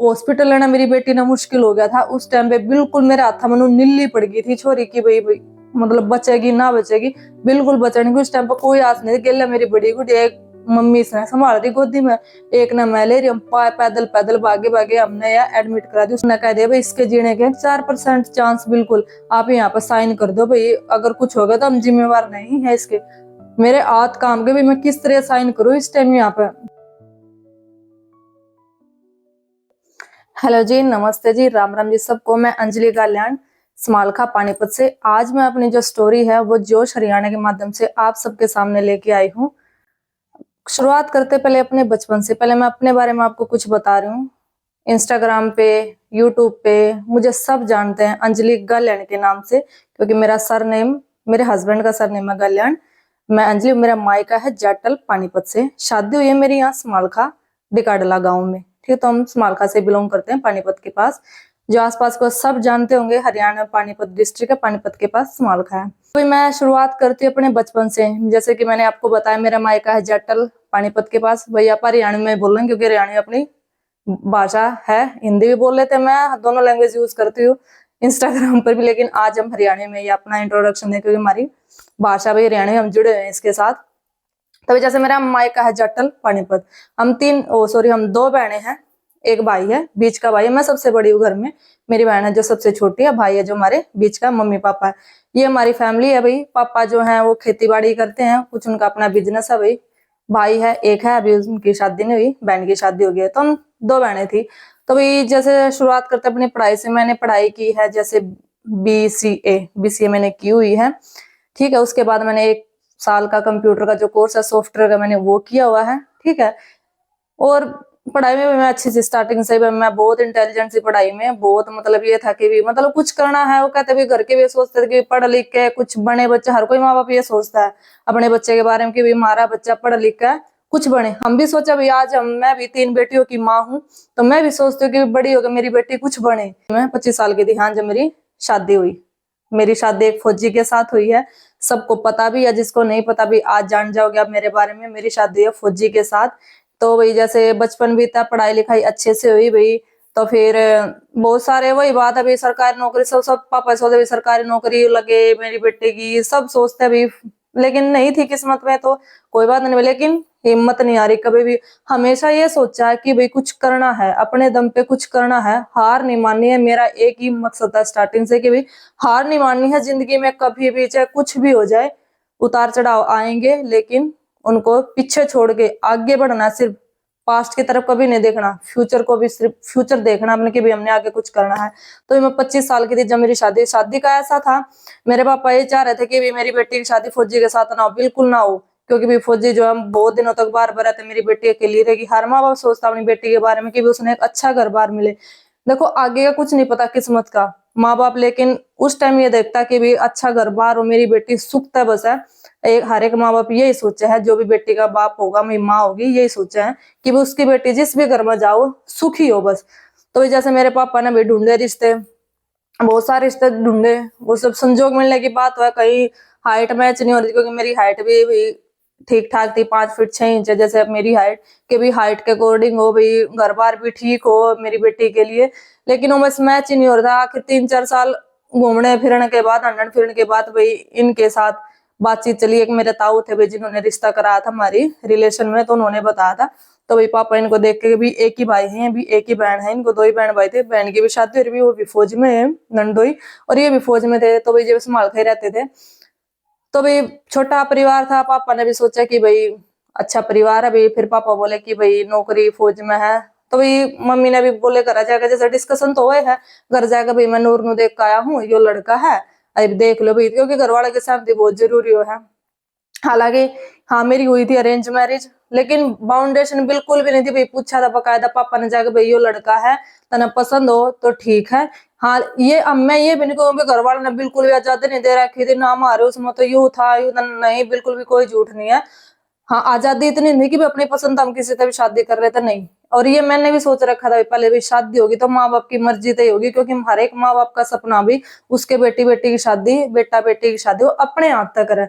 Hospital लेना मेरी बेटी ने मुश्किल हो गया था उस टाइम पे। बिल्कुल मेरे हाथ मनु नीली पड़ गई थी छोरी की, भाई भाई मतलब बचेगी ना बचेगी, बिल्कुल बचने की उस टाइम पर कोई आस नहीं। गेला मेरी बड़ी गुड़िया एक मम्मी से संभाल रही गोदी में, एक ना मैं ले रही, हम पैदल पैदल भागे भागे हमने यहाँ एडमिट करा दी। उसने कह दिया भाई इसके जीने के 4% चांस, बिल्कुल आप यहाँ पर साइन कर दो भाई, अगर कुछ होगा तो हम जिम्मेवार नहीं है इसके। मेरे हाथ काम के भी मैं किस तरह साइन करूँ इस टाइम यहाँ पे। हेलो जी, नमस्ते जी, राम राम जी सबको। मैं अंजलि गाल्याण समालखा पानीपत से। आज मैं अपनी जो स्टोरी है वो जोश हरियाणा के माध्यम से आप सबके सामने लेके आई हूँ। शुरुआत करते पहले अपने बचपन से। पहले मैं अपने बारे में आपको कुछ बता रही हूँ। इंस्टाग्राम पे, यूट्यूब पे मुझे सब जानते हैं अंजलि गाल्याण के नाम से, क्योंकि मेरा सरनेम, मेरे हस्बैंड का सरनेम है गाल्याण। मैं अंजलि, मेरा मायका है जाटल पानीपत से। शादी हुई है मेरी यहाँ समालखा डिकाडला गाँव में। ठीक, तो हम समालखा से बिलोंग करते हैं, पानीपत के पास। जो आसपास को सब जानते होंगे, हरियाणा पानीपत डिस्ट्रिक्ट है, पानीपत के पास समालखा है। तो मैं शुरुआत करती हूँ अपने बचपन से। जैसे कि मैंने आपको बताया मेरा मायका है जाटल पानीपत के पास। भैया आप हरियाणा में बोल रहे हैं क्योंकि हरियाणवी अपनी भाषा है। हिंदी भी बोल लेते हैं, मैं दोनों लैंग्वेज यूज करती हूँ इंस्टाग्राम पर भी, लेकिन आज हम हरियाणवी में ये अपना इंट्रोडक्शन दें क्योंकि हमारी भाषा भी हरियाणवी, हम जुड़े हुए हैं इसके साथ। तभी जैसे मेरा मायका है जाटल पानीपत। हम हम 2 बहनें हैं, एक भाई है, बीच का भाई है। मैं सबसे बड़ी हूँ घर में, मेरी बहन है जो सबसे छोटी है, भाई है जो हमारे बीच का, मम्मी पापा है। ये हमारी फैमिली है भाई। पापा जो है वो खेती बाड़ी करते हैं, कुछ उनका अपना बिजनेस है भाई। भाई है एक है, अभी उनकी शादी नहीं हुई, बहन की शादी हो गई है। तो हम 2 बहनें थी। तो भाई जैसे शुरुआत करते अपनी पढ़ाई से। मैंने पढ़ाई की है जैसे बीसीए मैंने की हुई है। ठीक है, उसके बाद मैंने 1 साल का कंप्यूटर का जो कोर्स है सॉफ्टवेयर का, मैंने वो किया हुआ है। ठीक है, और पढ़ाई में भी मैं अच्छी सी स्टार्टिंग से मैं बहुत इंटेलिजेंट सी पढ़ाई में। बहुत मतलब ये था कि भी मतलब कुछ करना है, वो कहते भी घर के भी सोचते थे कि पढ़ लिख के कुछ बने बच्चे। हर कोई माँ बाप ये सोचता है अपने बच्चे के बारे में कि भी हमारा बच्चा पढ़ लिख के कुछ बने। हम भी सोचा भी आज मैं भी 3 बेटियों की माँ हूँ, तो मैं भी सोचती हूँ कि बड़ी होकर मेरी बेटी कुछ बने। मैं 25 साल की थी हाँ जब मेरी शादी हुई। मेरी शादी एक फौजी के साथ हुई है, सबको पता भी है, जिसको नहीं पता भी आज जान जाओगे आप मेरे बारे में। मेरी शादी है फौजी के साथ। तो वही जैसे बचपन बीता, पढ़ाई लिखाई अच्छे से हुई भाई। तो फिर बहुत सारे वही बात है भाई, सरकारी नौकरी सब सब पापा सोचते भी सरकारी नौकरी लगे मेरी बेटे की, सब सोचते भी, लेकिन नहीं थी किस्मत में तो कोई बात नहीं। लेकिन हिम्मत नहीं आ रही कभी भी। हमेशा ये सोचा है कि भाई कुछ करना है, अपने दम पे कुछ करना है, हार नहीं माननी है। मेरा एक ही मकसद था स्टार्टिंग से कि भाई हार नहीं माननी है जिंदगी में कभी भी, चाहे कुछ भी हो जाए। उतार चढ़ाव आएंगे लेकिन उनको पीछे छोड़ के आगे बढ़ना। सिर्फ पास्ट की तरफ कभी नहीं देखना, फ्यूचर को भी सिर्फ फ्यूचर देखना अपने कि भी हमने आगे कुछ करना है। तो मैं 25 साल की थी जब मेरी शादी का ऐसा था, मेरे पापा ये चाह रहे थे कि भी मेरी बेटी की शादी फौजी के साथ ना हो, बिल्कुल ना हो। क्योंकि भी फौजी जो हम बहुत दिनों तक बार बार रहते, मेरी बेटी अकेली रहेगी। हर माँ बाप सोचता अपनी बेटी के बारे में कि भी उसने एक अच्छा घर बार मिले। देखो आगे का कुछ नहीं पता किस्मत का माँ बाप, लेकिन उस टाइम ये देखता कि भी अच्छा घर बार हो, मेरी बेटी सुख है बस है। हर एक माँ बाप यही सोचा है, जो भी बेटी का बाप होगा, मेरी माँ होगी, यही सोचा है कि भी उसकी बेटी जिस भी घर में जाओ सुखी हो बस। तो जैसे मेरे पापा ने भी ढूंढे रिश्ते, बहुत सारे रिश्ते ढूंढे, वो सब संजोग मिलने की बात हुआ। कहीं हाइट मैच नहीं हो रही, क्योंकि मेरी हाइट भी ठीक ठाक थी, 5 फीट 6 इंच जैसे अब मेरी हाइट के भी हाइट के अकॉर्डिंग हो भाई, घर बार भी ठीक हो मेरी बेटी के लिए। लेकिन वो बस मैच ही नहीं हो रहा था। आखिर 3-4 साल घूमने फिरने के बाद, हंडन फिरने के बाद भाई इनके साथ बातचीत चली। एक मेरे ताऊ थे भाई जिन्होंने रिश्ता कराया था हमारी रिलेशन में, तो उन्होंने बताया था। तो भाई पापा इनको देख के भी, एक ही भाई हैं, भी एक ही बहन है इनको, 2 ही बहन भाई थे। बहन की भी शादी और भी वो भी फौज में है, नंदोई, और ये भी फौज में थे। तो भाई जब संभाल के रहते थे, तो भाई छोटा परिवार था। पापा ने भी सोचा कि भाई अच्छा परिवार है भाई। फिर पापा बोले कि भाई नौकरी फौज में है। तो भाई मम्मी ने भी बोले घर जाकर जैसे डिस्कशन तो हुए है, घर जाकर भाई मैं नूर नु देख के आया हूँ, यो लड़का है, अब देख लो भाई, क्योंकि घर वाले के साथ बहुत जरूरी है। हालांकि हाँ मेरी हुई थी अरेंज मैरिज, लेकिन बाउंडेशन बिल्कुल भी नहीं थी भाई। पूछा था बकायदा पापा ने जाकर भाई यो लड़का है, तना पसंद हो तो ठीक है। हाँ ये अब मैं ये भी नहीं कहूँ घर वालों ने बिल्कुल भी आजादी नहीं दे रखी थी ना हमारे उसमें, तो यू था यू नहीं, बिल्कुल भी कोई झूठ नहीं है। हाँ आजादी इतनी नहीं कि अपनी पसंद हम किसी से भी शादी कर लेते, नहीं। और ये मैंने भी सोच रखा था पहले भी शादी होगी तो माँ बाप की मर्जी तय होगी, क्योंकि हर एक माँ बाप का सपना भी उसके बेटी बेटी की शादी, बेटा बेटी की शादी वो अपने हाथ तक करे।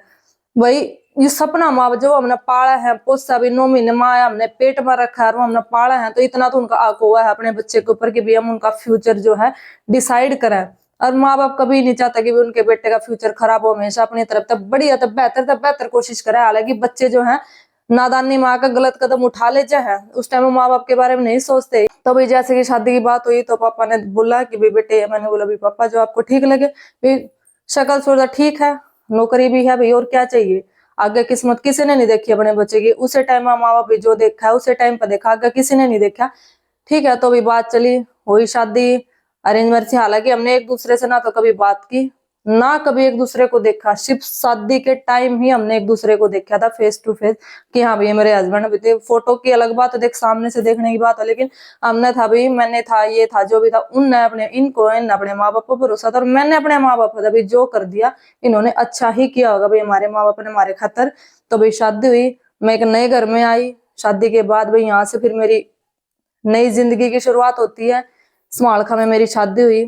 वही ये सपना माँ जो हमने पाला है, पोसा भी 9 महीने माँ हमने पेट में रखा है, वो हमने पाला है, तो इतना तो उनका आक हुआ है अपने बच्चे के ऊपर कि भी हम उनका फ्यूचर जो है डिसाइड करें। और माँ बाप कभी नहीं चाहता कि भी उनके बेटे का फ्यूचर खराब हो, हमेशा अपनी तरफ तक बढ़िया तब बेहतर कोशिश करे। हालांकि बच्चे जो है नादानी माँ का गलत कदम उठा ले जाए, उस टाइम माँ बाप के बारे में नहीं सोचते। तो भाई जैसे कि शादी की बात हुई तो पापा ने बोला कि भाई बेटे, मैंने बोला भी पापा जो आपको ठीक लगे, भाई शक्ल सूरत ठीक है, नौकरी भी है भाई, और क्या चाहिए। आगे किस्मत किसी ने नहीं देखी अपने बच्चे की, उसे टाइम माँ बाप भी जो देखा है उसे टाइम पर देखा, आगे किसी ने नहीं देखा। ठीक है, तो भी बात चली, हुई शादी, अरेंज मैरिज थी। हालांकि हमने एक दूसरे से ना तो कभी बात की, ना कभी एक दूसरे को देखा, सिर्फ शादी के टाइम ही हमने एक दूसरे को देखा था फेस टू फेस, कि हाँ भाई मेरे हस्बैंड भी थे। फोटो की अलग बात है, देख सामने से देखने की बात है, लेकिन हमने था भाई, मैंने था, ये था जो भी था, उनने अपने अपने माँ बाप पर भरोसा था, और मैंने अपने माँ बाप पर जो कर दिया इन्होंने अच्छा ही किया होगा भाई, हमारे माँ बाप ने हमारे खातर। तो भाई शादी हुई, मैं एक नए घर में आई। शादी के बाद भाई यहाँ से फिर मेरी नई जिंदगी की शुरुआत होती है। समालखा में मेरी शादी हुई।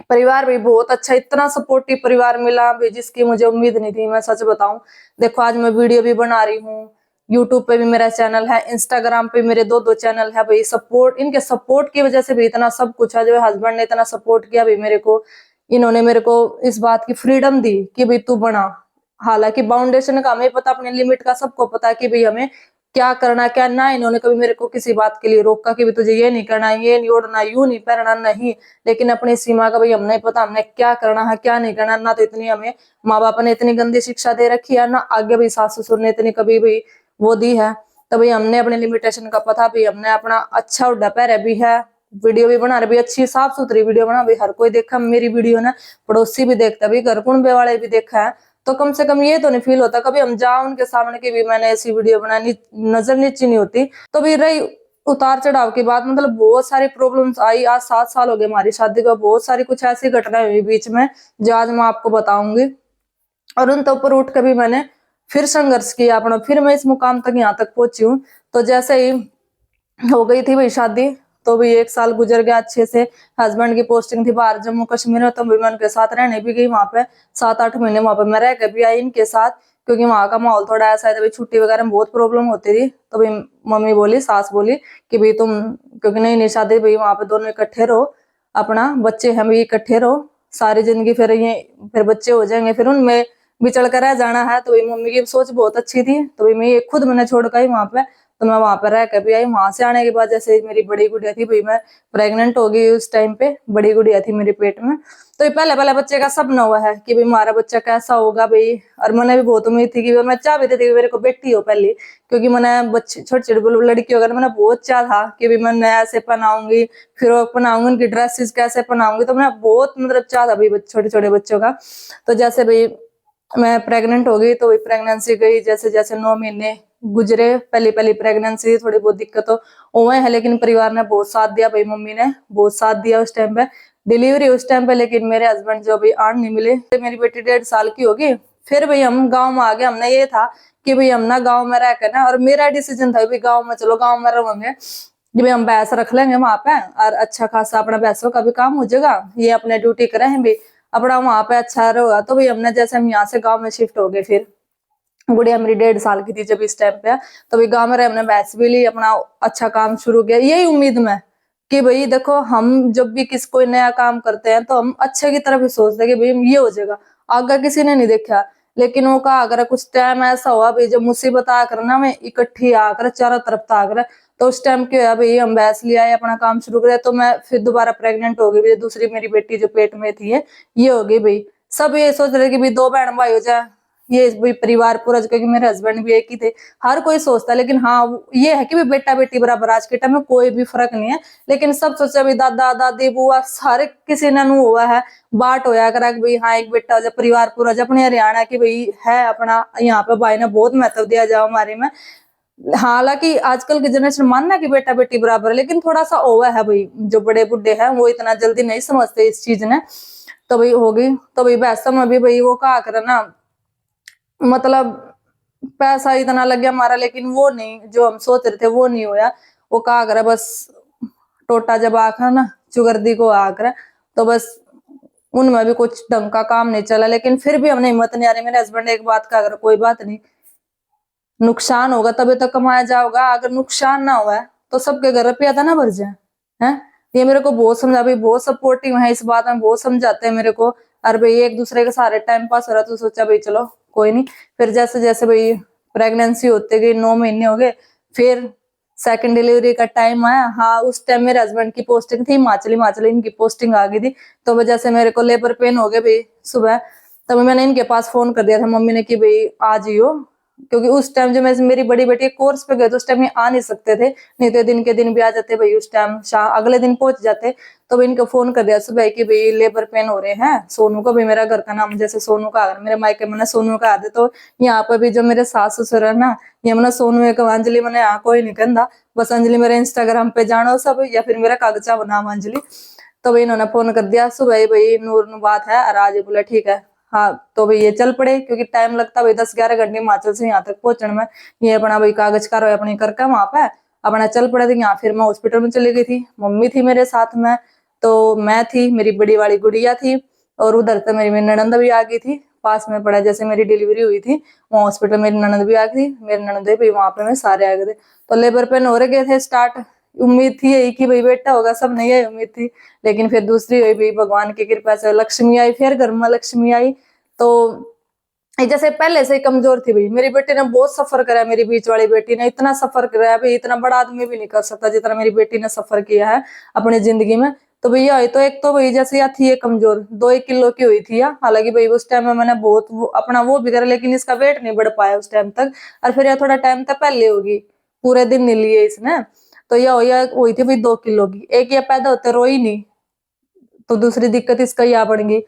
परिवार भी बहुत अच्छा, इतना सपोर्टिव परिवार मिला भी जिसकी मुझे उम्मीद नहीं थी, मैं सच बताऊं। देखो आज मैं वीडियो भी बना रही हूँ, यूट्यूब पे भी मेरा चैनल है, इंस्टाग्राम पे मेरे दो चैनल है भाई। सपोर्ट, इनके सपोर्ट की वजह से भी इतना सब कुछ है। जो हस्बैंड ने इतना सपोर्ट किया भाई मेरे को, इन्होंने मेरे को इस बात की फ्रीडम दी कि भाई तू बना। हालांकि बाउंडेशन का हमें पता, अपने लिमिट का सबको पता कि भाई हमें क्या करना क्या ना। इन्होंने कभी मेरे को किसी बात के लिए रोका कि भी तुझे ये नहीं करना, ये नहीं ओढ़ना, यूं नहीं पहनना, नहीं। लेकिन अपनी सीमा का भाई हमने पता, हमने क्या करना है क्या नहीं करना। ना तो इतनी हमें माँ बाप ने इतनी गंदी शिक्षा दे रखी है, ना आगे भी सास ससुर ने इतनी कभी भी वो दी है। तो भाई हमने अपने लिमिटेशन का पता भी, हमने अपना अच्छा उड्डा पैर भी है। वीडियो भी बना रहे भी, अच्छी साफ सुथरी वीडियो बना भी, हर कोई देखा मेरी वीडियो ना, पड़ोसी भी देखता भी, घर कुंबे वाले भी देखा है। तो कम से कम ये तो नहीं फील होता कभी हम जाओ उनके सामने की भी मैंने ऐसी वीडियो बनानी, नजर नीची नहीं होती। तो भी रही उतार चढ़ाव की बात, मतलब बहुत सारी प्रॉब्लम्स आई। आज 7 साल हो गए हमारी शादी को, बहुत सारी कुछ ऐसी घटनाएं हुई बीच में जो आज मैं आपको बताऊंगी। और उन तो ऊपर उठ के भी मैंने फिर संघर्ष किया अपना, फिर मैं इस मुकाम तक यहाँ तक पहुंची हूँ। तो जैसे ही हो गई थी भाई शादी, तो भी 1 साल गुजर गया अच्छे से। हस्बैंड की पोस्टिंग थी बाहर जम्मू कश्मीर में, तो भी मैं उनके साथ रहने भी गई वहां पे। 7-8 महीने वहां पे मैं रह के भी आई इनके साथ, क्योंकि वहां का माहौल थोड़ा ऐसा है, छुट्टी वगैरह में बहुत प्रॉब्लम होती थी। तो भाई मम्मी बोली, सास बोली कि भाई तुम, क्योंकि नई नई शादी भाई वहां पे दोनों इकट्ठे रहो, अपना बच्चे हैं भी इकट्ठे रहो सारी जिंदगी, फिर ये फिर बच्चे हो जाएंगे, फिर उनमें बिछड़ कर रह जाना है। तो भाई मम्मी की सोच बहुत अच्छी थी। तो भाई मैं खुद मैंने छोड़ कर वहां पे, तो मैं वहां पर रह कर भी आई। वहां से आने के बाद जैसे मेरी बड़ी गुड़िया थी भाई, मैं प्रेग्नेंट हो गई उस टाइम पे, बड़ी गुड़िया थी मेरे पेट में। तो ये पहले पहले बच्चे का सपना हुआ है कि भाई हमारा बच्चा कैसा होगा भाई। और मैंने भी बहुत उम्मीद थी कि मैं चाह भी थी कि मेरे को बेटी हो पहली, क्योंकि मैंने बच्चे छोटे छोटे लड़की वगैरह मैंने बहुत चाह था कि भाई मैं ऐसे पहनाऊंगी, फ्रॉक पहनाऊंगी, उनकी ड्रेसेस कैसे पहनाऊंगी। तो मैं बहुत मतलब चाह था भाई छोटे छोटे बच्चों का। तो जैसे भाई मैं प्रेग्नेंट हो गई, तो वही प्रेगनेंसी गई, जैसे जैसे 9 महीने गुजरे, पहली पहली प्रेगनेंसी थोड़ी बहुत दिक्कत हुए है, लेकिन परिवार ने बहुत साथ दिया भाई, मम्मी ने बहुत साथ दिया उस टाइम पे, डिलीवरी उस टाइम पे। लेकिन मेरे हस्बैंड जो अभी आन नहीं मिले, मेरी बेटी 1.5 साल की होगी, फिर भाई हम गाँव में आ गए। हमने ये था कि भाई हम ना गाँव में रह कर ना, और मेरा डिसीजन था भाई गाँव में, चलो गाँव में रहेंगे कि भाई हम भैंस रख लेंगे वहां पे, और अच्छा खासा अपना भैंसों का भी काम हो जाएगा, ये अपने ड्यूटी करें भी, अपना वहां पे अच्छा रहेगा। तो भाई हमने जैसे हम यहाँ से गाँव में शिफ्ट हो गए, फिर गुड़िया मेरी 1.5 साल की थी जब इस टाइम पे। तो भाई गाँव में रहे, हमने भैंस भी ली, अपना अच्छा काम शुरू किया, यही उम्मीद में कि भाई देखो हम जब भी किसी कोई नया काम करते हैं तो हम अच्छे की तरफ ही सोचते हैं कि भाई ये हो जाएगा, आगे किसी ने नहीं देखा। लेकिन वो कहा अगर कुछ टाइम ऐसा हुआ भाई जब मुसीबत आकर ना मैं इकट्ठी आकर चारों तरफ था आकर, तो उस टाइम क्या भाई हम भैंस ले आए, अपना काम शुरू किया। तो मैं फिर दोबारा प्रेग्नेंट हो गई, दूसरी मेरी बेटी जो पेट में थी ये हो गई भाई। सब ये सोच रहे कि भाई 2 बहन भाई हो जाए, ये भाई परिवार पूरा, क्योंकि मेरे हस्बैंड भी एक ही थे, हर कोई सोचता है। लेकिन हाँ ये है कि भाई बेटा बेटी बराबर, आज के टाइम में कोई भी फर्क नहीं है। लेकिन सब सोचा भी दादा दादी बुआ सारे किसी ने नू हुआ है, बाट होया करा कि भाई हाँ एक बेटा हो जाए, परिवार पूरा जो अपने हरियाणा की भाई है अपना, यहाँ पे भाई ने बहुत महत्व दिया जाओ हमारे में। हालांकि आजकल की जनरेशन मानना कि बेटा बेटी बराबर है, लेकिन थोड़ा सा ओवर है भाई, जो बड़े बुढ़े हैं वो इतना जल्दी नहीं समझते इस चीज ने। तो भाई होगी, तो भाई वैसा में भी भाई वो कहा करे ना, मतलब पैसा इतना लग गया हमारा, लेकिन वो नहीं जो हम सोच रहे थे वो नहीं होया। वो कहा करे बस टोटा जब आकर ना चुगर्दी को आकर, तो बस उनमें भी कुछ ढंग का काम नहीं चला, लेकिन फिर भी हमने हिम्मत नहीं आ रही। मेरे हस्बैंड ने एक बात कहा, अगर कोई बात नहीं, नुकसान होगा तभी तो कमाया जाओगा, अगर नुकसान ना हुआ तो सबके घर रुपया था ना भर जाए है। ये मेरे को बहुत समझा भाई, बहुत सपोर्टिव है इस बात में, बहुत समझाते हैं मेरे को। अरे भाई एक दूसरे के सारे टाइम पास हो रहा, तो सोचा भाई चलो कोई नहीं। फिर जैसे जैसे भाई प्रेगनेंसी होते गई, 9 महीने हो गए, फिर सेकंड डिलीवरी का टाइम आया। हाँ उस टाइम मेरे हस्बैंड की पोस्टिंग थी हिमाचली, हिमाचली इनकी पोस्टिंग आ गई थी, तो वजह से मेरे को लेबर पेन हो गए भाई सुबह। तब मैंने इनके पास फोन कर दिया था मम्मी ने कि भाई आ जियो, क्योंकि उस टाइम जो मैं मेरी बड़ी बेटी कोर्स पे गए तो उस टाइम ये आ नहीं सकते थे, नहीं तो दिन के दिन भी आ जाते भाई, उस टाइम अगले दिन पहुंच जाते। तो इनको फोन कर दिया सुबह कि भाई लेबर पेन हो रहे हैं सोनू को। भाई मेरा घर का नाम जैसे सोनू का, मेरे मायके मैंने सोनू का आदे, तो यहाँ पे भी जो मेरे सास ससुर है ना, ये मैंने सोनू एक अंजलि मैंने यहाँ कोई नहीं कहता, बस अंजलि मेरे इंस्टाग्राम पे जानो सब, या फिर मेरा कागजा बनाम अंजलि। तो भाई इन्होंने फोन कर दिया सुबह, भाई नूर बात है, और आज बोला ठीक है। हाँ तो भाई ये चल पड़े, क्योंकि टाइम लगता भाई 10-11 घंटे हिमाचल से यहाँ तक पहुंचने में। ये अपना भाई कागज कार्रवाई अपनी करके वहां पे अपना चल पड़े थे यहाँ। फिर मैं हॉस्पिटल में चली गई थी, मम्मी थी मेरे साथ में, तो मैं थी, मेरी बड़ी वाली गुड़िया थी, और उधर तो मेरी ननंद भी आ गई थी, पास में पड़ा जैसे मेरी डिलीवरी हुई थी वहाँ हॉस्पिटल मेरी ननंद भी आ गई थी, मेरी ननंद भी वहां पे में सारे आ गए थे। तो लेबर पेन हो रहे गए थे स्टार्ट, उम्मीद थी यही कि भाई बेटा होगा, सब नहीं है उम्मीद थी। लेकिन फिर दूसरी हुई भाई भगवान की कृपा से लक्ष्मी आई, फिर घर में लक्ष्मी आई। तो जैसे पहले से ही कमजोर थी भाई, मेरी बेटी ने बहुत सफर करा है, मेरी बीच वाली बेटी ने इतना सफर करा है भाई, इतना बड़ा आदमी भी नहीं कर सकता जितना मेरी बेटी ने सफर किया है अपनी जिंदगी में। तो भैया तो एक तो भाई जैसे या थी ये कमजोर, 2-1 किलो की हुई थी, हालांकि भाई उस टाइम में मैंने बहुत अपना वो भी करा, लेकिन इसका वेट नहीं बढ़ पाया उस टाइम तक। और फिर यह थोड़ा टाइम तक पहले होगी, पूरे दिन नहीं लिए इसने। तो यह हुई थी भाई 2 किलो की, एक ये पैदा होते रोई नहीं, तो दूसरी दिक्कत इसका ही आ पड़ गई।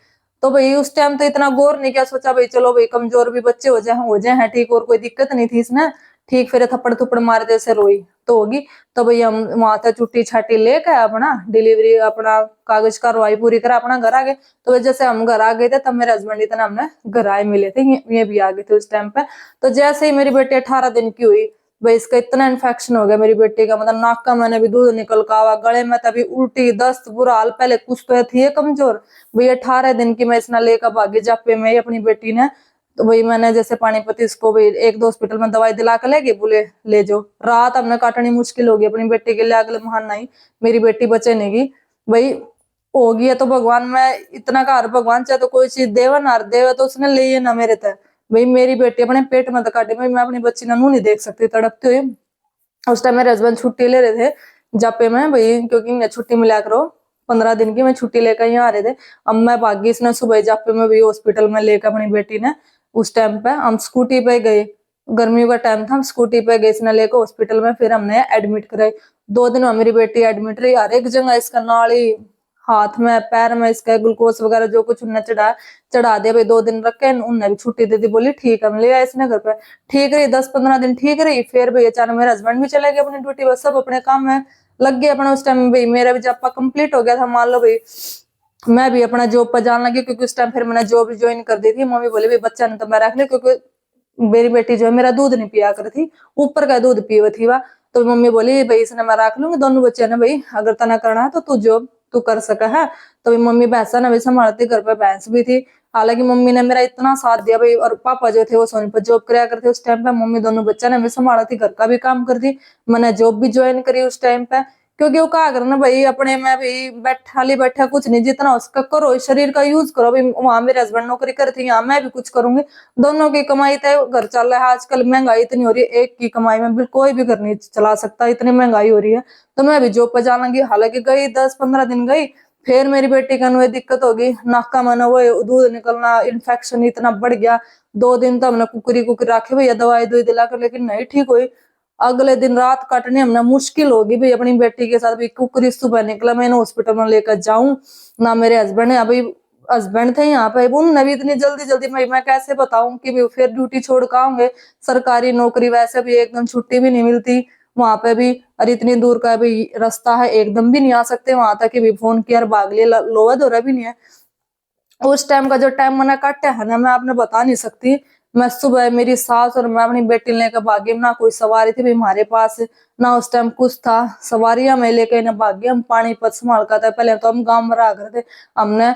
तो भाई उस टाइम तो इतना गौर नहीं किया, सोचा भाई चलो भाई कमजोर भी बच्चे हो जाए हैं ठीक, और कोई दिक्कत नहीं थी इसमें ठीक। फिर थप्पड़ थप्पड़ मार दे से रोई तो होगी। तो भाई हम वहां तक छुट्टी छाटी लेकर अपना डिलीवरी अपना कागज कार्रवाई पूरी करा अपना घर आ गए। तो जैसे हम घर आ गए थे तब मेरे हस्बैंड इतना हमने घर आए मिले थे, ये भी आ गए थे उस टाइम पे। तो जैसे ही मेरी बेटी 18 दिन की हुई भाई, इसका इतना इन्फेक्शन हो गया मेरी बेटी का, मतलब नाक का मैंने भी दूध निकल का हुआ, गले में तभी उल्टी दस्त बुरा हाल, पहले कुछ तो थी कमजोर भाई। 18 दिन की मैं इसने लेकर भागी जापे में अपनी बेटी ने। तो भाई मैंने जैसे पानीपत इसको भाई 1-2 हॉस्पिटल में दवाई दिला कर ले गई, बोले ले जाओ। रात हमने काटनी मुश्किल होगी अपनी बेटी के लिए, अगले महान नहीं मेरी बेटी बचे नहीं गई भाई। होगी है तो भगवान, मैं इतना का हर भगवान चाहे तो कोई चीज देवा ना देवे, तो उसने ले ना मेरे तय भाई। मेरी बेटी अपने पेट में तो काटे भाई, मैं अपनी बच्ची ना मुंह नहीं देख सकती तड़पते हुए। उस टाइम मेरे हस्बैंड छुट्टी ले रहे थे जापे में भाई, क्योंकि मैं छुट्टी मिला करो 15 दिन की, मैं छुट्टी लेकर यहाँ आ रहे थे। अब मैं भागी, इसने सुबह जापे में भी हॉस्पिटल में लेकर अपनी बेटी ने। उस टाइम पे हम स्कूटी पे गए, गर्मियों का टाइम था, हम स्कूटी पे गए इसने लेकर हॉस्पिटल में, फिर हमने एडमिट कराई। 2 दिन में मेरी बेटी एडमिट रही, हर एक जगह इसका नाड़ी हाथ में पैर में इसका ग्लूकोज वगैरह जो कुछ उन्हें चढ़ा दिया भाई। 2 दिन रख के उन्हें भी छुट्टी दे दी, बोली ठीक है, ले आया इसने घर पे। ठीक रही 10-15 दिन ठीक रही, फिर भाई अचानक मेरे हस्बैंड भी चले गए अपनी ड्यूटी पर, सब अपने काम में लग गए अपना। उस टाइम भाई मेरा भी जब कंप्लीट हो गया था मान लो भाई, मैं भी अपना जॉब पर जाने लगी, क्योंकि उस टाइम फिर मैंने जॉब ज्वाइन कर दी थी। मम्मी बोली भाई बच्चा ने तो मैं रख लिया, क्योंकि मेरी बेटी जो है मेरा दूध नहीं पिया कर थी, ऊपर का दूध पीवे थी वह। तो मम्मी बोली भाई इसने मैं रख लूंगी दोनों बच्चे ने, भाई अगर तना करना है तो तू जॉब तू कर सका है। तो मम्मी भैंसा ने भी संभालती, घर पे भैंस भी थी। हालांकि मम्मी ने मेरा इतना साथ दिया भाई, और पापा जो थे वो सोनीपत जॉब कराया करते उस टाइम पे, मम्मी दोनों बच्चा ने भी संभाला थी, घर का भी काम करती। मैंने जॉब भी ज्वाइन करी उस टाइम पे, क्योंकि वो कहा करना भाई अपने में भी बैठा कुछ नहीं, जितना उसका करो शरीर का यूज करो भाई। वहां मेरे हस्बैंड नौकरी करते, यहाँ मैं भी कुछ करूंगी, दोनों की कमाई तय घर चल रहा है। आजकल महंगाई इतनी हो रही है, एक की कमाई में कोई भी घर नहीं चला सकता, इतनी महंगाई हो रही है। तो मैं भी जॉब पर जाऊंगी, हालांकि गई 10-15 दिन गई, फिर मेरी बेटी का दिक्कत होगी, नाका में वो दूध निकलना, इन्फेक्शन इतना बढ़ गया। 2 दिन तो हमने कुकरी रखे भैया, दवाई दवाई दिलाकर, लेकिन नहीं ठीक हुई। अगले दिन रात काटने हमने मुश्किल होगी भाई अपनी बेटी के साथ भी, कुकरी सुबह निकला, मैंने हॉस्पिटल में लेकर जाऊं ना, मेरे हस्बैंड है अभी हस्बैंड थे यहाँ पे, उनने भी इतनी जल्दी जल्दी मैं कैसे बताऊं कि भी फिर ड्यूटी छोड़ के आऊंगे। सरकारी नौकरी वैसे भी एकदम छुट्टी भी नहीं मिलती वहां पे भी, और इतनी दूर का भी रास्ता है, एकदम भी नहीं आ सकते वहां तक कि भी फोन किया और भाग लिया, लोहा दौरा भी नहीं है। उस टाइम का जो टाइम मैंने काटा है ना, मैं आपने बता नहीं सकती। मैं सुबह मेरी सास और मैं अपनी बेटी लेकर भागी, ना कोई सवारी थी भाई हमारे पास, ना उस टाइम कुछ था सवारियां में लेकर ना भागी हम पानीपत संभाल का था। पहले तो हम गांव में रहा करते, हमने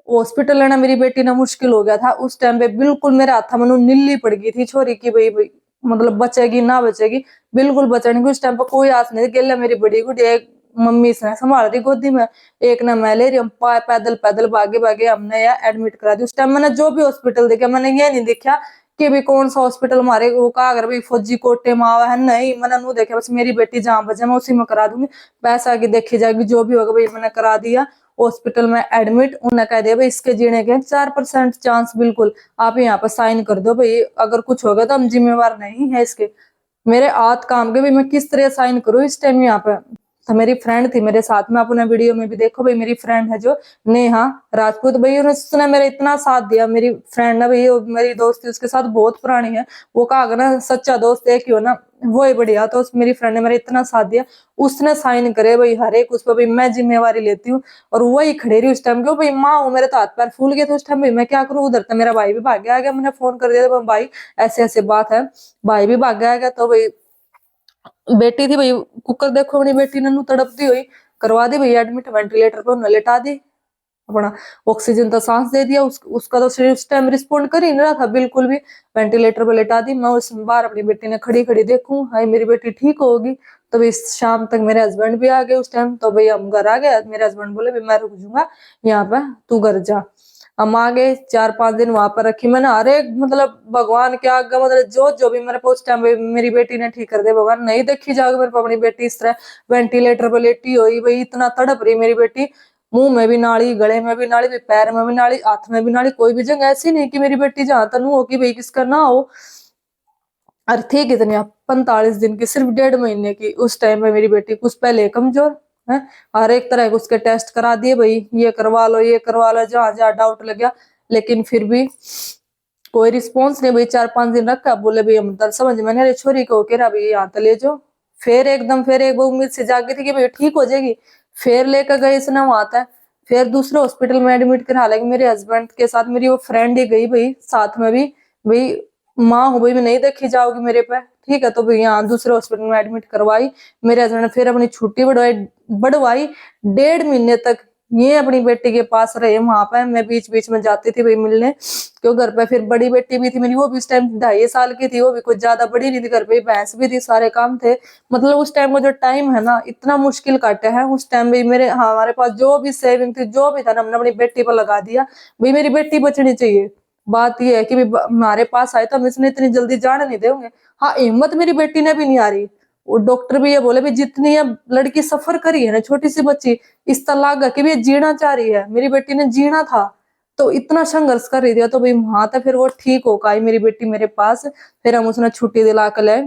हॉस्पिटल लेना मेरी बेटी ने मुश्किल हो गया था उस टाइम पे। बिल्कुल मेरे हाथ में नीली पड़ गई थी छोरी की, भाई मतलब बचेगी ना बचेगी, बिल्कुल बचने की उस टाइम पर कोई आस नहीं थी। गेला मेरी बड़ी गुड़िया एक मम्मी से संभाल रही गोदी में, एक ना मैं ले रही, हम पैदल पैदल भागे भागे हमने यहाँ एडमिट करा दी। उस टाइम मैंने जो भी हॉस्पिटल देखा मैंने ये नहीं देखा कि भी कौन सा हॉस्पिटल हमारे वो का अगर भाई फौजी कोटे में आवा है, नहीं मैंने नू देखा बस मेरी बेटी जहाँ बचे मैं उसी में करा दूंगी, पैसा की देखी जाएगी जो भी होगा भाई मैंने करा दिया। हॉस्पिटल में एडमिट उन्हें कह दिया भाई इसके जीने के 4% चांस, बिल्कुल आप यहाँ पर साइन कर दो भाई, अगर कुछ होगा तो हम जिम्मेवार नहीं है इसके। मेरे हाथ काम के भाई मैं किस तरह साइन करूँ इस टाइम यहाँ पे। तो मेरी फ्रेंड थी मेरे साथ में, अपने वीडियो में भी देखो भाई मेरी फ्रेंड है जो नेहा राजपूत, भाई उसने मेरा इतना साथ दिया। मेरी फ्रेंड है भाई, मेरी दोस्ती उसके साथ बहुत पुरानी है, वो कहा ना सच्चा दोस्त एक ही हो ना वो ही बढ़िया। तो मेरी फ्रेंड ने मेरा इतना साथ दिया, उसने साइन करे भाई हर एक उस पर भाई मैं जिम्मेवारी लेती हूँ। और वही खड़े रही उस टाइम क्यों भाई माँ हो, मेरे तो हाथ पैर फूल गए थे उस टाइम भाई मैं क्या करूँ। उधर तो मेरा भाई भी भाग गया, मैंने फोन कर दिया था भाई ऐसे ऐसे बात है, भाई भी भाग गया। तो भाई बेटी थी भाई कुकर देखो अपनी बेटी ने तड़पती हुई करवा दी भाई एडमिट, वेंटिलेटर पर उन्हें लेटा दी, अपना ऑक्सीजन तो सांस दे दिया। उसका तो शरीर उस टाइम रिस्पॉन्ड कर ही नहीं रहा था बिल्कुल भी, वेंटिलेटर पर लेटा दी। मैं उस बार अपनी बेटी ने खड़ी खड़ी देखूं हाय मेरी बेटी ठीक होगी। तो भाई शाम तक मेरे हस्बैंड भी आ गए उस टाइम, तो भाई हम घर आ गए। मेरे हस्बैंड बोले भाई मैं रुक जाऊंगा यहाँ पे, तू घर जा। हम आ गए, 4-5 दिन वहां पर रखी मैंने। हर एक मतलब भगवान के आगे मतलब जो भी मेरे को उस टाइम मेरी बेटी ने ठीक कर दे भगवान, नहीं देखी जाओगे मेरे को अपनी बेटी इस तरह वेंटिलेटर पर लेटी हुई भाई, इतना तड़प रही मेरी बेटी, मुंह में भी नाली, गले में भी नाली, पैर में भी नाली, हाथ में भी नाली, कोई भी जगह ऐसी नहीं कि मेरी बेटी जहां तक हो कि भाई किसका ना हो। और थी कितनी 45 दिन की, सिर्फ 1.5 महीने की। उस टाइम में मेरी बेटी कुछ पहले कमजोर है, हर एक तरह के उसके टेस्ट करा दिए भाई, ये करवा लो ये करवा लो जहां जहां डाउट लग गया, लेकिन फिर भी कोई रिस्पॉन्स नहीं भाई। 4-5 दिन रखा, बोले भाई हम दल समझ में नहीं छोरी को के भाई यहाँ तो ले जाओ। फिर एकदम फिर एक वो उम्मीद से जागी थी कि भाई ठीक हो जाएगी, फिर लेकर गए इसने वहां तक, फिर दूसरे हॉस्पिटल में एडमिट करा। लेकिन मेरे हस्बैंड के साथ मेरी वो फ्रेंड ही गई भाई साथ में भी, भाई माँ हो भाई मैं नहीं देखी जाओगी मेरे पे, ठीक है। तो भाई यहाँ दूसरे हॉस्पिटल में एडमिट करवाई। मेरे हस्बैंड ने फिर अपनी छुट्टी बढ़वाई 1.5 महीने तक ये अपनी बेटी के पास रहे वहां पे। मैं बीच बीच में जाती थी भाई मिलने, क्यों घर पे फिर बड़ी बेटी भी थी मेरी, वो भी उस टाइम 2.5 साल की थी, वो भी कुछ ज्यादा बड़ी नहीं थी, घर पे भैंस भी थी, सारे काम थे। मतलब उस टाइम का जो टाइम है ना इतना मुश्किल काटे है उस टाइम भी मेरे, हमारे पास जो भी सेविंग थी जो भी था ना हमने अपनी बेटी पर लगा दिया भाई, मेरी बेटी बचनी चाहिए। बात ये है कि हमारे पास आए तो हम इसने इतनी जल्दी जाने नहीं देंगे। हाँ हिम्मत मेरी बेटी ने भी नहीं आ रही, वो डॉक्टर भी ये बोले भी जितनी अब लड़की सफर करी है ना छोटी सी बच्ची, इस तरह लगा कि भी जीना चाह रही है, मेरी बेटी ने जीना था तो इतना संघर्ष कर रही थी। तो भाई वहां तक फिर वो ठीक हो आई मेरी बेटी मेरे पास, फिर हम उसने छुट्टी दिला कर लाए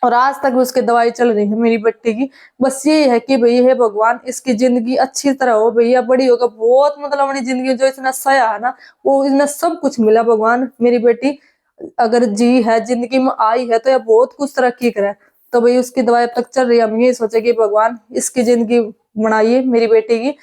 और आज तक भी उसकी दवाई चल रही है मेरी बेटी की। बस ये है कि भाई हे भगवान इसकी जिंदगी अच्छी तरह हो भैया, बड़ी होगा बहुत, मतलब अपनी जिंदगी जो इसने सया है ना वो इसने सब कुछ मिला भगवान। मेरी बेटी अगर जी है जिंदगी में आई है तो यह बहुत कुछ तरक्की करे। तो भाई उसकी दवाई अब तक चल रही है, हम ये सोचे कि भगवान इसकी जिंदगी बनाइए मेरी बेटी की।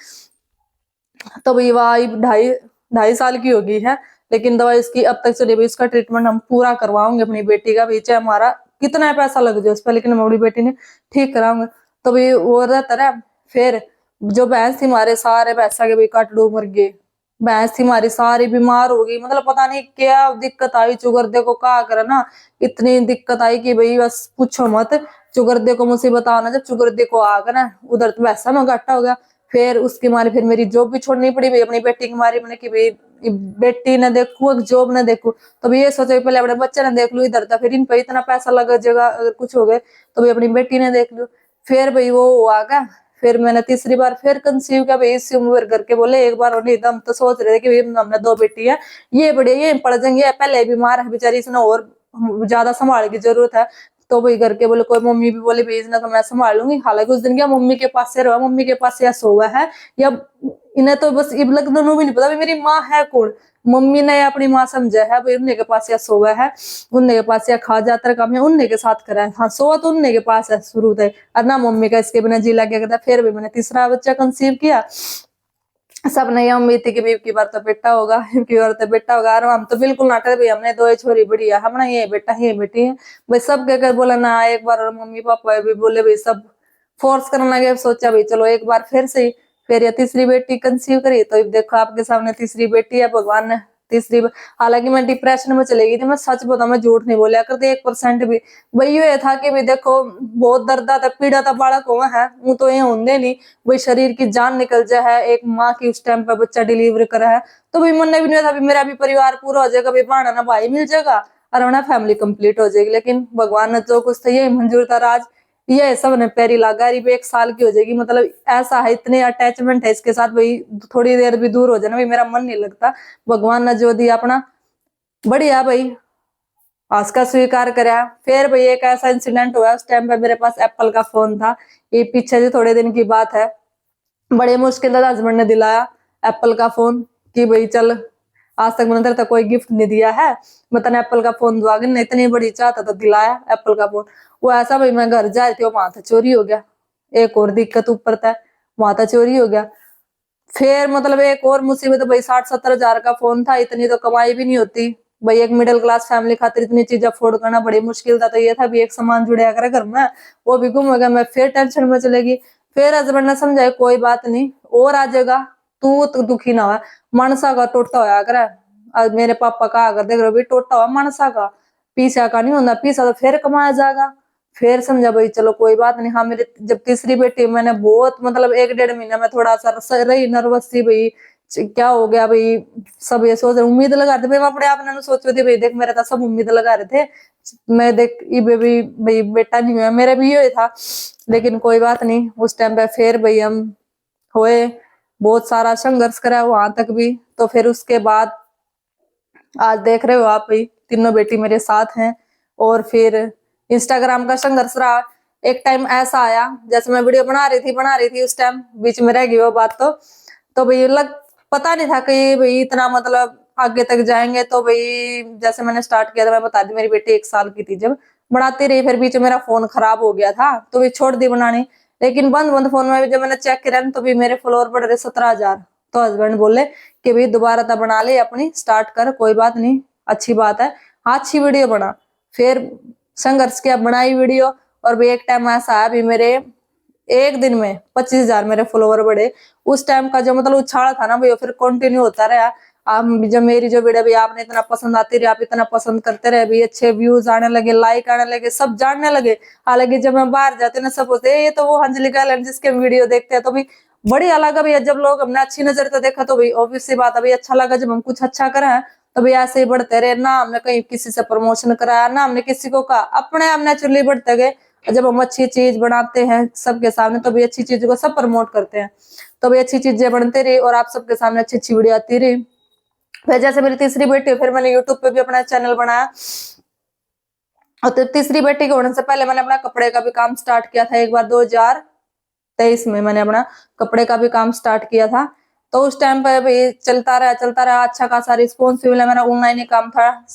तो भाई वह 2.5 साल की हो गई है, लेकिन दवाई इसकी अब तक चली भाई, इसका ट्रीटमेंट हम पूरा करवाओगे अपनी बेटी का भी, चाहे हमारा कितना पैसा लग जाए उस पर, लेकिन हमारी बेटी ने ठीक कराऊंगे। तो भाई वो रहता है। फिर जो भैंस थी हमारे सारे भैंसा के भी काटड़ू मर गए, भैंस थी हमारी सारी बीमार हो गई, मतलब पता नहीं क्या दिक्कत आई। चुगरदे को कहा करे ना इतनी दिक्कत आई कि भाई बस पूछो मत। चुगरदे को मुसीबत आना, जब चुगरदे को आ गया ना उधर तो वैसा में घाटा हो गया। फिर उसके मारे फिर मेरी जॉब भी छोड़नी पड़ी भाई अपनी बेटी की मारी, मैंने कि भाई बेटी ने देखू जॉब न देखू। तो ये सोचा पहले अपने बच्चे ने देख लू, इधर था फिर इन पे इतना पैसा लगा जगह अगर कुछ हो गए तो भाई अपनी बेटी ने देख लू। फिर भाई वो आ गया, फिर मैंने तीसरी बार फिर कंसीव किया भाई इसी उम्र करके, बोले एक बार और नहीं, हम तो सोच रहे थे कि भाई हमने 2 बेटी है ये बड़े ये पड़ जाएंगे, पहले बीमार है बेचारी इसने और ज्यादा संभाल की जरूरत है। तो भाई घर के बोले कोई, मम्मी भी बोले भेजना तो मैं संभाल लूंगी। हालांकि उस दिन क्या मम्मी के पास से रहा, मम्मी के पास या सोया है या इन्हें तो बस इबलक दोनों भी नहीं पता मेरी माँ है कौन। मम्मी ने अपनी माँ समझा है भाई उन्ने के पास या सोया है, उन्ने के पास या खा जाता काम है उन्ने के साथ करा है, हाँ सोआ तो उन्ने के पास है शुरू से, और ना मम्मी का इसके बिना जी लग गया। फिर भी मैंने तीसरा बच्चा कंसीव किया। सबने ये उम्मीद थी कि भी की बार तो बेटा होगा, की बार तो बेटा होगा, और हम तो बिल्कुल ना करे भाई हमने 2 छोरी बड़ी है, हमने ये बेटा ये बेटी है भाई। सब कहकर बोला ना एक बार, और मम्मी पापा भी बोले भाई सब फोर्स करने लगे, सोचा भाई चलो एक बार फिर से। फिर ये तीसरी बेटी कंसीव करी, तो देखो आपके सामने तीसरी बेटी है। भगवान ने तीसरी, हालांकि मैं डिप्रेशन में चली गई थी, मैं सच बताऊं, मैं झूठ नहीं बोलिया करती 1% भी। भाई ये था कि भाई देखो बहुत दर्द था, पीड़ा था, बालक हुआ है वो तो ये होंगे नहीं, भाई शरीर की जान निकल जाए है, एक माँ की उस टाइम पे बच्चा डिलीवर करा है, तो भाई मन ने भी नहीं था मेरा भी परिवार पूरा हो जाएगा, भाई बहाना ना भाई मिल जाएगा और अपना फैमिली कंप्लीट हो जाएगी। लेकिन भगवान ने जो कुछ था यही मंजूर था। राज ये सब ने पैरी लागा, अरे 1 साल की हो जाएगी, मतलब ऐसा है, इतने अटैचमेंट है इसके साथ, भाई थोड़ी देर भी दूर हो जाए ना भाई मेरा मन नहीं लगता। भगवान ने जो दिया अपना बढ़िया भाई, आज का स्वीकार करा। फिर भाई एक ऐसा इंसिडेंट हुआ, उस टाइम पे मेरे पास एप्पल का फोन था, ये पीछे से थोड़े दिन की बात है, बड़े मुश्किल से हस्बैंड ने दिलाया एप्पल का फोन कि भाई चल, आज तक मैंने तेरे तक कोई गिफ्ट नहीं दिया है, मैं तने एप्पल का फोन दुआगी नहीं, इतनी बड़ी चाहता तो दिलाया एप्पल का फोन। वो ऐसा भाई मैं घर जा रही थी, वहां था चोरी हो गया, एक और दिक्कत ऊपर था, वहां था चोरी हो गया। फिर मतलब एक और मुसीबत, भाई 60-70 हजार का फोन था, इतनी तो कमाई भी नहीं होती भाई, एक मिडिल क्लास फैमिली खातिर इतनी चीज अफोर्ड करना बड़ी मुश्किल था। तो ये था भी एक सामान जुड़िया करे घर में, वो भी गुम हो गया, मैं फिर टेंशन में चलेगी। फिर हस्बैंड ने समझाया कोई बात नहीं और आ जाएगा, तू तो दुखी ना हो, मानसा का टोटा होया करे। आज मेरे पापा कहा कर देख रहे हो भी, टोटा हुआ मानसा का, पीसा का नहीं होता, पीसा तो फिर कमाया जाएगा। फिर समझा भाई चलो कोई बात नहीं। हाँ मेरे जब तीसरी बेटी, मैंने बहुत मतलब 1-1.5 महीना में थोड़ा सा रही नर्वस थी भाई, क्या हो गया भाई, सब ये सोच रहे, उम्मीद लगा रहे थे भाई, मैं अपने आप ने सोच रही थी भाई, देख मेरा था सब उम्मीद लगा रहे थे, मैं देख ये बेबी भाई बेटा नहीं हुआ, मेरा भी ये था। लेकिन कोई बात नहीं, उस टाइम पे फिर भाई हम हुए, बहुत सारा संघर्ष करा वहां तक भी। तो फिर उसके बाद आज देख रहे हो आप भाई, तीनों बेटी मेरे साथ हैं। और फिर इंस्टाग्राम का संघर्ष रहा, एक टाइम ऐसा आया, जैसे मैं वीडियो बना रही थी उस टाइम बीच में रह गई वो बात, तो भाई लग पता नहीं था कि भाई इतना मतलब आगे तक जाएंगे। तो भाई जैसे मैंने स्टार्ट किया था, मैं बता दी मेरी बेटी 1 साल की थी जब, बनाती रही, फिर बीच में मेरा फोन खराब हो गया था तो भी छोड़ दी बनानी। लेकिन बंद बंद फोन में भी जब मैंने चेक किया तो भी मेरे फॉलोअर बढ़ रहे 17 हजार। तो हस्बैंड बोले कि भाई दोबारा तो बना ले, अपनी स्टार्ट कर, कोई बात नहीं, अच्छी बात है, हाँ अच्छी वीडियो बना। फिर संघर्ष किया, बनाई वीडियो, और भी एक टाइम ऐसा है भी मेरे एक दिन में 25 हजार मेरे फॉलोवर बढ़े। उस टाइम का जो मतलब उछाल था ना भैया, फिर कंटिन्यू होता रहा। आप जब मेरी जो वीडियो भी आपने इतना पसंद आती रही, आप इतना पसंद करते रहे भी, अच्छे व्यूज आने लगे, लाइक आने लगे, सब जानने लगे। हालांकि जब मैं बाहर जाते ना, सब बोलते ये तो वो अंजलि गायलन जिसके वीडियो देखते हैं, तो भी बढ़िया लगा भैया, जब लोग हमने अच्छी नजर तो देखा, तो भाई ऑब्वियस सी बात है भाई अच्छा लगा, जब हम कुछ अच्छा करें हैं तो भाई ऐसे ही बढ़ते रहे ना। हमने कहीं किसी से प्रमोशन कराया ना, हमने किसी को कहा, अपने आप नेचुरली बढ़ते गए। जब हम अच्छी चीज बनाते हैं सबके सामने, तो भी अच्छी चीज को सब प्रमोट करते हैं, तो भी अच्छी चीजें बनते रही और आप सबके सामने अच्छी अच्छी वीडियो आती रही। फिर जैसे मेरी तीसरी बेटी, फिर मैंने यूट्यूब पे भी अपना चैनल बनाया। और तो तीसरी बेटी के होने से पहले मैंने अपना कपड़े का भी काम स्टार्ट किया था, एक बार 2023 में मैंने अपना कपड़े का भी काम स्टार्ट किया था। तो उस टाइम पे भी चलता रहा, अच्छा खासा रिस्पॉन्स भी मिला, मेरा ऑनलाइन ही काम था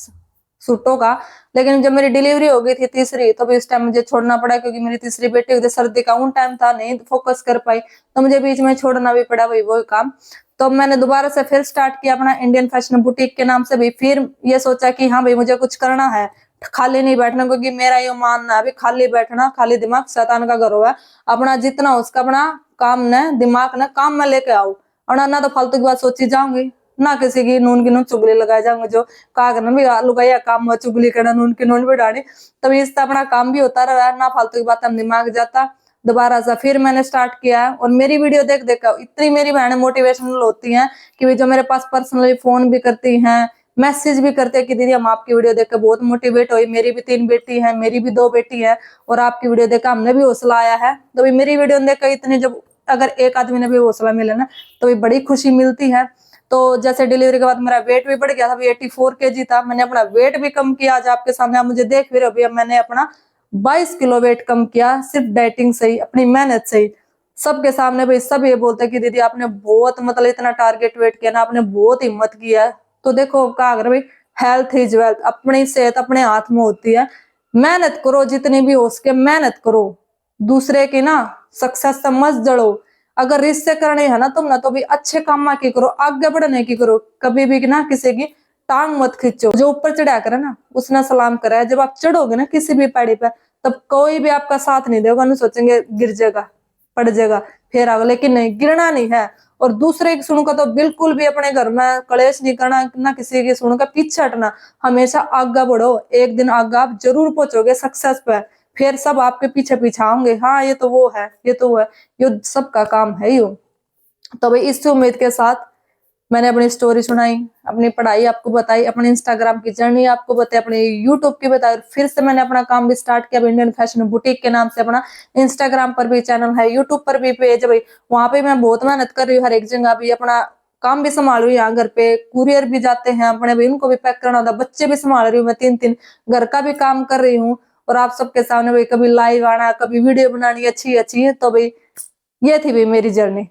सूटों का। लेकिन जब मेरी डिलीवरी हो गई थी तीसरी, तो भी इस टाइम मुझे छोड़ना पड़ा, क्योंकि मेरी तीसरी बेटी की सर्दी का उन टाइम था, नहीं फोकस कर पाई, तो मुझे बीच में छोड़ना भी पड़ा भाई वो काम। तो मैंने दोबारा से फिर स्टार्ट किया अपना इंडियन फैशन बुटीक के नाम से भी। फिर ये सोचा कि हाँ भाई मुझे कुछ करना है, खाली नहीं बैठना, क्योंकि मेरा ये मानना है अभी खाली बैठना, खाली दिमाग शैतान का घर हुआ। अपना जितना उसका अपना काम न दिमाग न काम में लेके आओ, और ना तो फालतू की बात सोची जाऊंगी, ना किसी की नून की नून चुगली लगाए जाऊंगे, जो कहा करना भी आलू का काम में चुगली करना, नून की नून बिठानी, तभी इसका अपना काम भी होता रहा, ना फालतू की बात हम दिमाग जाता। दोबारा से फिर मैंने स्टार्ट किया है, और मेरी वीडियो देख देख इतनी मेरी बहनें मोटिवेशनल होती हैं कि जो मेरे पास पर्सनली फोन भी करती हैं, मैसेज भी करते हैं कि दीदी हम आपकी वीडियो देखकर बहुत मोटिवेट हुई, मेरी भी 3 बेटी है, मेरी भी 2 बेटी है, और आपकी वीडियो देखकर हमने भी हौसला आया है। तो भी मेरी वीडियो देखकर इतनी, जब अगर एक आदमी ने भी हौसला मिले ना, तो भी बड़ी खुशी मिलती है। तो जैसे डिलीवरी के बाद मेरा वेट भी बढ़ गया था, 84 kg था, मैंने अपना वेट भी कम किया, आज आपके सामने आप मुझे देख भी रहे हो, अभी मैंने अपना 22 किलो वेट कम किया, सिर्फ डाइटिंग से ही, अपनी मेहनत से ही। सबके सामने भाई सब ये बोलते हैं कि दीदी आपने बहुत मतलब इतना टारगेट वेट किया ना, आपने बहुत हिम्मत किया है। तो देखो कहा अगर भाई हेल्थ इज वेल्थ, अपनी सेहत अपने हाथ में होती है, मेहनत करो जितनी भी हो सके, मेहनत करो, दूसरे की ना सक्सेस से मत जड़ो। अगर रिश्ते करने है ना तुम ना, तो भी अच्छे काम की करो, आगे बढ़ने की करो, कभी भी ना किसी की टांग मत खींचो। जो ऊपर चढ़ा करे ना उसने सलाम करा है, जब आप चढ़ोगे ना किसी भी पैड़ी पे, तब कोई भी आपका साथ नहीं देगा, नहीं सोचेंगे गिर जाएगा, पड़ जाएगा, फिर आगे, लेकिन नहीं, गिरना नहीं है। और दूसरे की सुनकर तो बिल्कुल भी अपने घर में कलेश नहीं करना, ना किसी की सुनकर पीछे हटना, हमेशा आगे बढ़ो, एक दिन आगे आप जरूर पहुंचोगे सक्सेस पे। फिर सब आपके पीछे पीछे आएंगे, हाँ ये तो वो है, ये तो वो है, ये सबका काम है यूं। तो भाई इस उम्मीद के साथ मैंने अपनी स्टोरी सुनाई, अपनी पढ़ाई आपको बताई, अपने इंस्टाग्राम की जर्नी आपको बताई, अपने यूट्यूब की बताई, फिर से मैंने अपना काम भी स्टार्ट किया इंडियन फैशन बुटीक के नाम से। अपना इंस्टाग्राम पर भी चैनल है, यूट्यूब पर भी पेज है भाई, वहां पे मैं बहुत मेहनत कर रही हूँ, हर एक जगह भी अपना काम भी संभाल रही हूँ, यहाँ घर पे कुरियर भी जाते हैं अपने भाई, उनको भी पैक करना होता है, बच्चे भी संभाल रही हूँ मैं, 3-3 घर का भी काम कर रही हूँ। और आप सबके सामने भाई कभी लाइव आना, कभी वीडियो बनानी अच्छी अच्छी है। तो भाई ये थी भाई मेरी जर्नी।